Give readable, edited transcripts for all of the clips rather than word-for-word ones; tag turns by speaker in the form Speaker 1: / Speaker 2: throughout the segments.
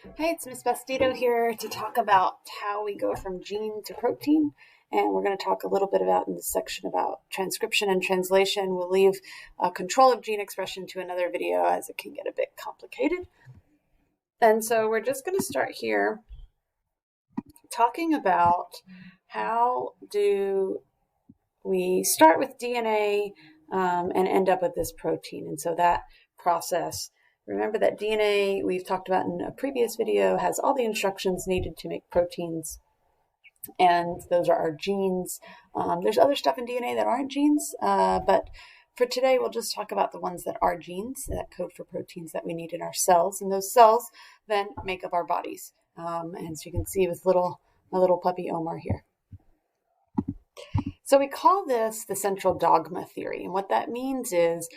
Speaker 1: Hey, it's Miss Bastito here to talk about how we go from gene to protein. And we're going to talk a little bit about in this section about transcription and translation. We'll leave control of gene expression to another video as it can get a bit complicated. And so we're just going to start here talking about how do we start with DNA and end up with this protein. And so that process, remember that DNA, we've talked about in a previous video, has all the instructions needed to make proteins, and those are our genes. There's other stuff in DNA that aren't genes, but for today we'll just talk about the ones that are genes that code for proteins that we need in our cells, and those cells then make up our bodies. And so you can see with my little puppy Omar here. So we call this the central dogma theory. And what that means is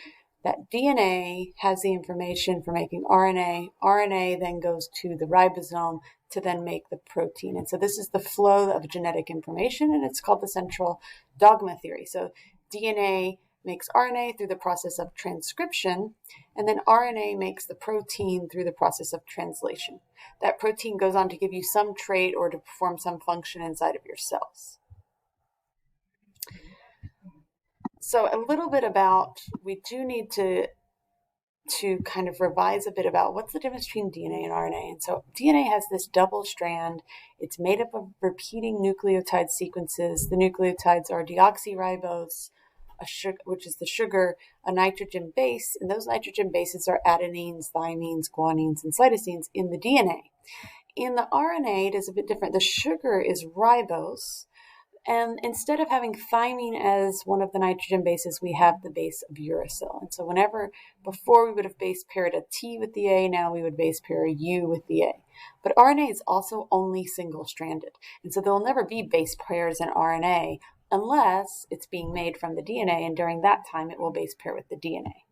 Speaker 1: that DNA has the information for making RNA. RNA then goes to the ribosome to then make the protein. And so this is the flow of genetic information, and it's called the central dogma theory. So DNA makes RNA through the process of transcription, and then RNA makes the protein through the process of translation. That protein goes on to give you some trait or to perform some function inside of your cells. So a little bit about, we do need to kind of revise a bit about what's the difference between DNA and RNA. And so DNA has this double strand. It's made up of repeating nucleotide sequences. The nucleotides are deoxyribose, which is the sugar, a nitrogen base, and those nitrogen bases are adenines, thymines, guanines, and cytosines in the DNA. In the RNA, it is a bit different. The sugar is ribose, and instead of having thymine as one of the nitrogen bases, we have the base of uracil. And so before we would have base paired a T with the A, now we would base pair a U with the A. But RNA is also only single-stranded. And so there will never be base pairs in RNA unless it's being made from the DNA, and during that time it will base pair with the DNA.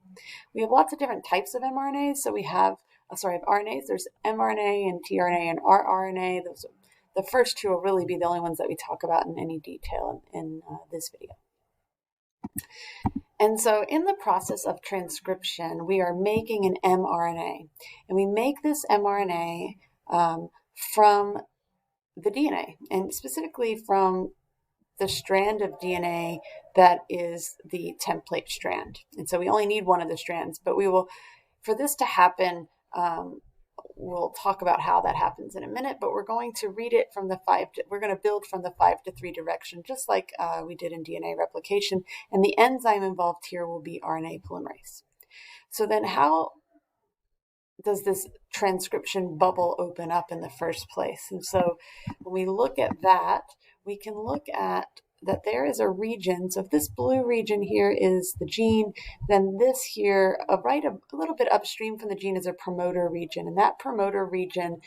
Speaker 1: We have lots of different types of mRNAs. So we have, of RNAs, there's mRNA and tRNA and rRNA. The first two will really be the only ones that we talk about in any detail in this video. And so in the process of transcription, we are making an mRNA. And we make this mRNA from the DNA, and specifically from the strand of DNA that is the template strand. And so we only need one of the strands, but for this to happen, we'll talk about how that happens in a minute, but we're going to read it from we're going to build from the 5 to 3 direction, just like we did in DNA replication. And the enzyme involved here will be RNA polymerase. So then how does this transcription bubble open up in the first place? And so when we look at that, we can look at that there is a region. So if this blue region here is the gene, then this here, a little bit upstream from the gene, is a promoter region. And that promoter region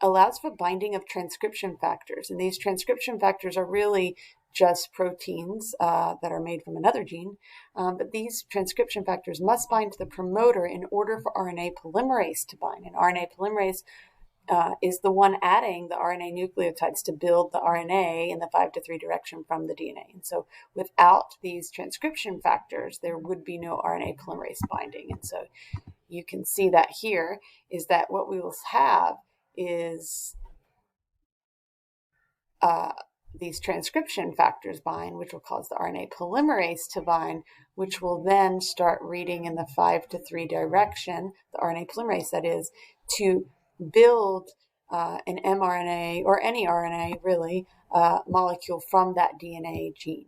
Speaker 1: allows for binding of transcription factors. And these transcription factors are really just proteins that are made from another gene. But these transcription factors must bind to the promoter in order for RNA polymerase to bind. And RNA polymerase is the one adding the RNA nucleotides to build the RNA in the 5 to 3 direction from the DNA. And so without these transcription factors, there would be no RNA polymerase binding. And so you can see that here is that what we will have is these transcription factors bind, which will cause the RNA polymerase to bind, which will then start reading in the 5 to 3 direction, the RNA polymerase that is, to build an mRNA or any RNA really molecule from that DNA gene.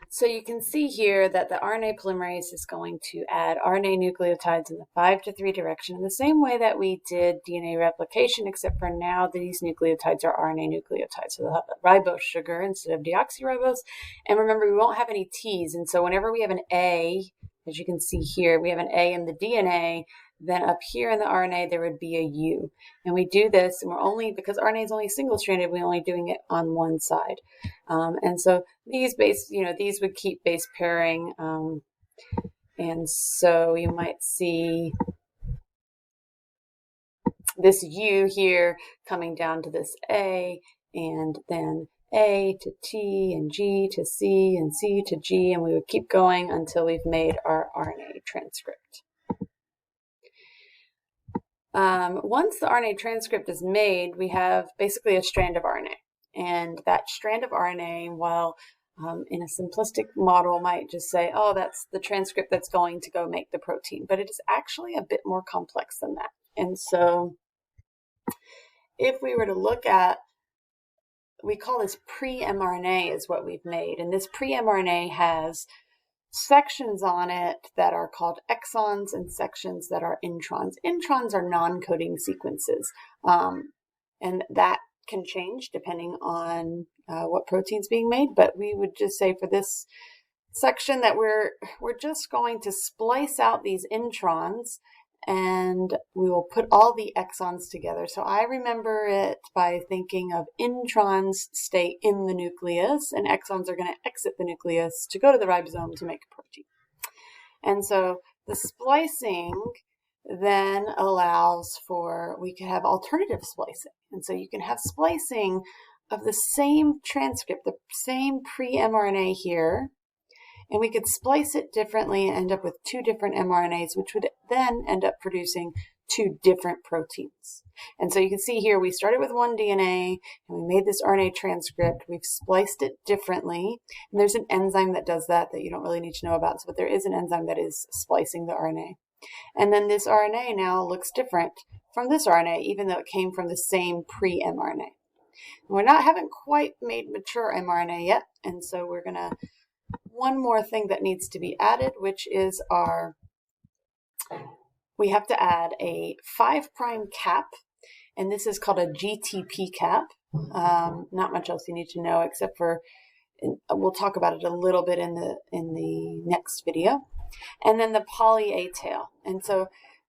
Speaker 1: So you can see here that the RNA polymerase is going to add RNA nucleotides in the 5 to 3 direction in the same way that we did DNA replication, except for now these nucleotides are RNA nucleotides. So they'll have a ribose sugar instead of deoxyribose. And remember, we won't have any T's. And so whenever we have an A, as you can see here, we have an A in the DNA, then up here in the RNA, there would be a U. And we do this, and because RNA is only single-stranded, we're only doing it on one side. And so these would keep base pairing. And so you might see this U here coming down to this A, and then A to T and G to C and C to G, and we would keep going until we've made our RNA transcript. once the RNA transcript is made, we have basically a strand of RNA. And that strand of RNA, while in a simplistic model might just say, oh, that's the transcript that's going to go make the protein. But it is actually a bit more complex than that. And so if we were to look at, we call this pre-mRNA is what we've made. And this pre-mRNA has sections on it that are called exons and sections that are introns. Introns are non-coding sequences, and that can change depending on what protein's being made. But we would just say for this section that we're just going to splice out these introns, and we will put all the exons together. So I remember it by thinking of introns stay in the nucleus and exons are going to exit the nucleus to go to the ribosome to make a protein. And so the splicing then allows for, we can have alternative splicing. And so you can have splicing of the same transcript, the same pre-mRNA here, and we could splice it differently and end up with two different mRNAs, which would then end up producing two different proteins. And so you can see here, we started with one DNA and we made this RNA transcript. We've spliced it differently. And there's an enzyme that does that you don't really need to know about. But there is an enzyme that is splicing the RNA. And then this RNA now looks different from this RNA, even though it came from the same pre-mRNA. Haven't quite made mature mRNA yet. And so we're going to, one more thing that needs to be added, which is we have to add a 5' cap, and this is called a GTP cap. Not much else you need to know except for, we'll talk about it a little bit in the next video. And then the poly A tail. And so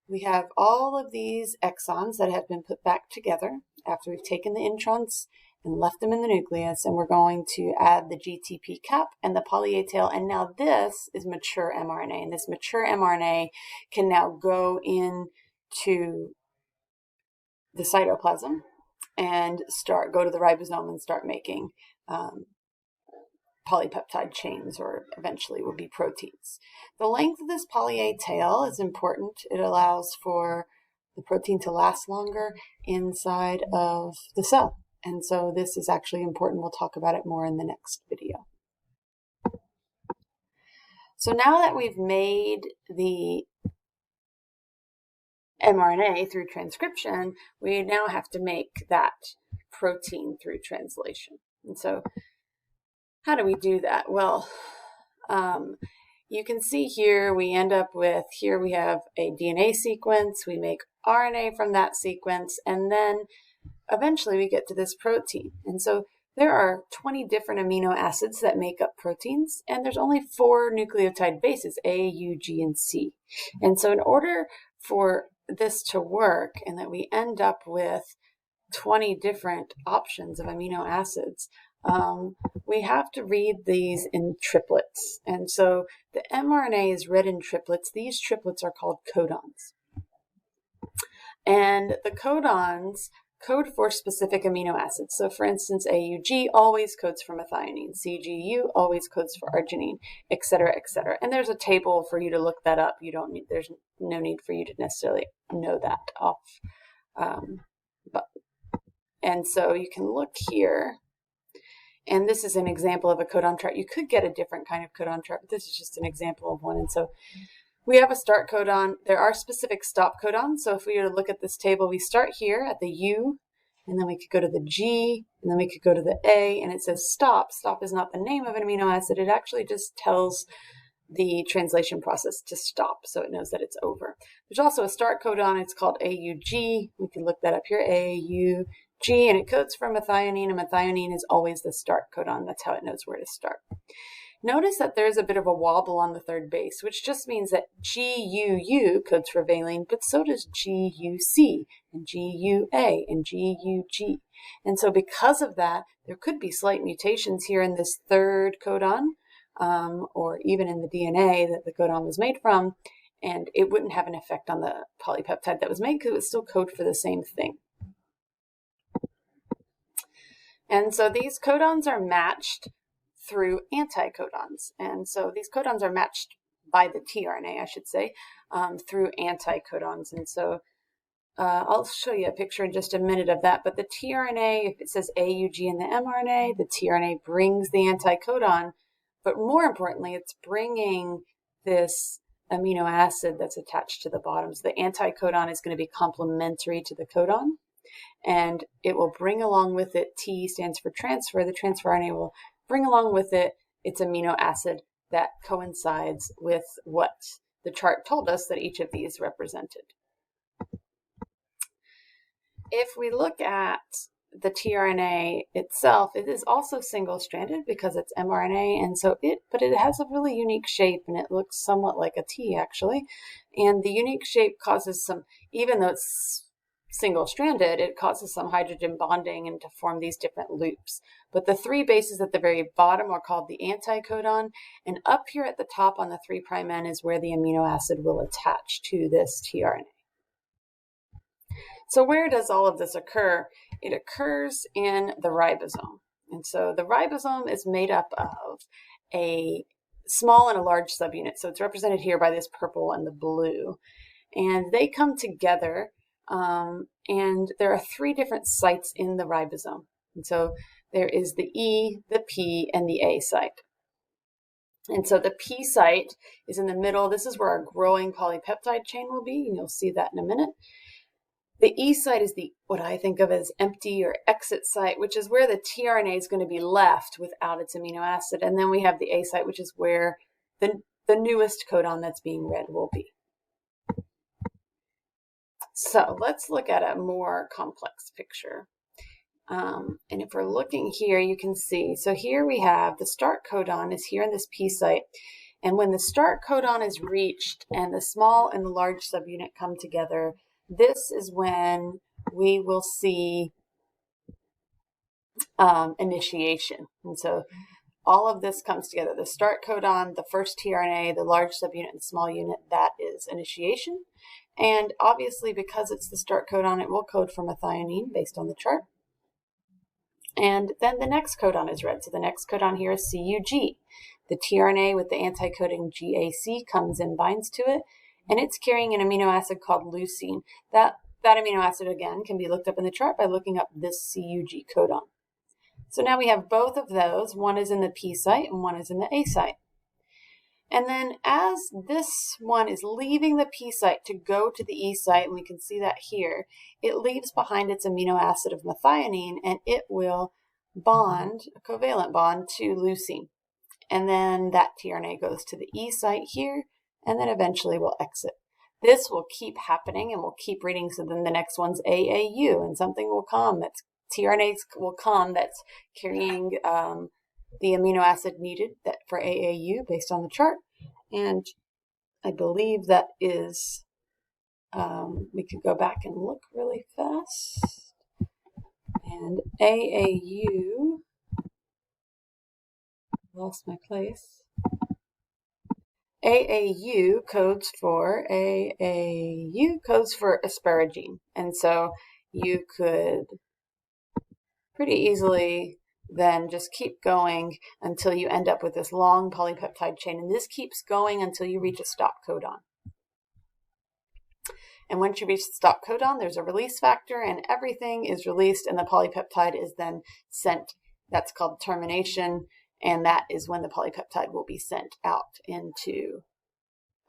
Speaker 1: we have all of these exons that have been put back together after we've taken the introns and left them in the nucleus, and we're going to add the GTP cap and the poly A tail, and now this is mature mRNA, and this mature mRNA can now go into the cytoplasm and go to the ribosome and start making polypeptide chains, or eventually will be proteins. The length of this poly A tail is important. It allows for the protein to last longer inside of the cell. And so this is actually important. We'll talk about it more in the next video. So now that we've made the mRNA through transcription, we now have to make that protein through translation. And so how do we do that? Well, you can see here we end up with, here we have a DNA sequence, we make RNA from that sequence, and then eventually we get to this protein. And so there are 20 different amino acids that make up proteins, and there's only 4 nucleotide bases, A, U, G, and C. And so in order for this to work and that we end up with 20 different options of amino acids, we have to read these in triplets. And so the mRNA is read in triplets. These triplets are called codons. And the codons code for specific amino acids. So for instance, AUG always codes for methionine, CGU always codes for arginine, et cetera, et cetera. And there's a table for you to look that up. There's no need for you to necessarily know that off. And so you can look here, and this is an example of a codon chart. You could get a different kind of codon chart, but this is just an example of one. And so we have a start codon. There are specific stop codons. So if we were to look at this table, we start here at the U, and then we could go to the G, and then we could go to the A, and it says stop. Stop is not the name of an amino acid. It actually just tells the translation process to stop, so it knows that it's over. There's also a start codon. It's called AUG. We can look that up here, AUG, and it codes for methionine, and methionine is always the start codon. That's how it knows where to start. Notice that there's a bit of a wobble on the third base, which just means that GUU codes for valine, but so does GUC and GUA and GUG. And so because of that, there could be slight mutations here in this third codon, or even in the DNA that the codon was made from, and it wouldn't have an effect on the polypeptide that was made because it would still code for the same thing. And so these codons are matched through anticodons. And so these codons are matched by the tRNA, I should say, through anticodons. And so I'll show you a picture in just a minute of that, but the tRNA, if it says AUG in the mRNA, the tRNA brings the anticodon, but more importantly, it's bringing this amino acid that's attached to the bottom. So the anticodon is going to be complementary to the codon, and it will bring along with it, T stands for transfer, the transfer RNA will bring along with it its amino acid that coincides with what the chart told us that each of these represented. If we look at the tRNA itself, it is also single-stranded because it's mRNA, and so but it has a really unique shape, and it looks somewhat like a T actually. And the unique shape causes some, even though it's single-stranded, it causes some hydrogen bonding and to form these different loops. But the 3 bases at the very bottom are called the anticodon, and up here at the top on the 3' end is where the amino acid will attach to this tRNA. So where does all of this occur? It occurs in the ribosome. And so the ribosome is made up of a small and a large subunit. So it's represented here by this purple and the blue. And they come together, and there are 3 different sites in the ribosome. And so there is the E, the P, and the A site. And so the P site is in the middle. This is where our growing polypeptide chain will be, and you'll see that in a minute. The E site is what I think of as empty or exit site, which is where the tRNA is going to be left without its amino acid. And then we have the A site, which is where the newest codon that's being read will be. So let's look at a more complex picture. And if we're looking here, you can see, so here we have the start codon is here in this P site. And when the start codon is reached and the small and the large subunit come together, this is when we will see initiation. And so all of this comes together. The start codon, the first tRNA, the large subunit, and small unit, that is initiation. And obviously, because it's the start codon, it will code for methionine based on the chart. And then the next codon is read. So the next codon here is CUG. The tRNA with the anticoding GAC comes and binds to it, and it's carrying an amino acid called leucine. That amino acid, again, can be looked up in the chart by looking up this CUG codon. So now we have both of those. One is in the P site and one is in the A site. And then as this one is leaving the P site to go to the E site, and we can see that here, it leaves behind its amino acid of methionine, and it will bond, a covalent bond, to leucine. And then that tRNA goes to the E site here, and then eventually will exit. This will keep happening, and we'll keep reading, so then the next one's AAU, and something will come, tRNAs will come that's carrying the amino acid needed for AAU based on the chart. And I believe that is, we could go back and look really fast. And AAU, lost my place. AAU codes for asparagine. And so you could pretty easily then just keep going until you end up with this long polypeptide chain. And this keeps going until you reach a stop codon. And once you reach the stop codon, there's a release factor, and everything is released, and the polypeptide is then sent. That's called termination, and that is when the polypeptide will be sent out into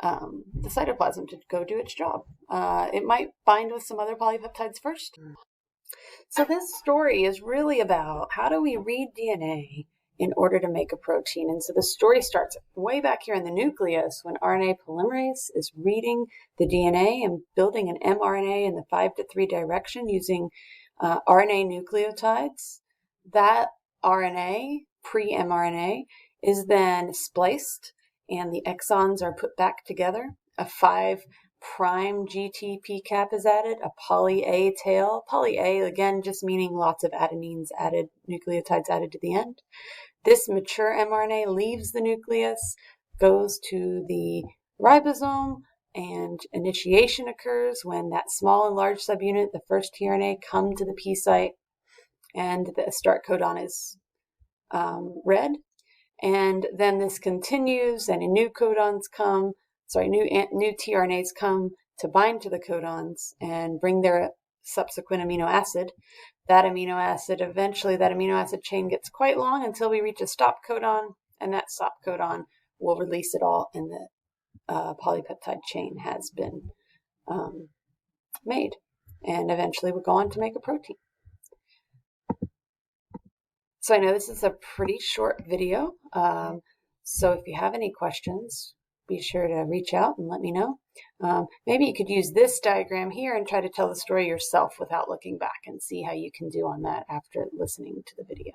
Speaker 1: the cytoplasm to go do its job. It might bind with some other polypeptides first. So this story is really about how do we read DNA in order to make a protein. And so the story starts way back here in the nucleus when RNA polymerase is reading the DNA and building an mRNA in the 5-3 direction using RNA nucleotides. That RNA, pre-mRNA, is then spliced and the exons are put back together. A 5' GTP cap is added, a poly A tail. Poly A, again, just meaning lots of adenines added, nucleotides added to the end. This mature mRNA leaves the nucleus, goes to the ribosome, and initiation occurs when that small and large subunit, the first tRNA, come to the P site, and the start codon is read. And then this continues, and new codons come, new tRNAs come to bind to the codons and bring their subsequent amino acid. That amino acid, eventually that amino acid chain gets quite long until we reach a stop codon, and that stop codon will release it all, and the polypeptide chain has been made, and eventually we'll go on to make a protein. So I know this is a pretty short video, so if you have any questions, be sure to reach out and let me know. Maybe you could use this diagram here and try to tell the story yourself without looking back, and see how you can do on that after listening to the video.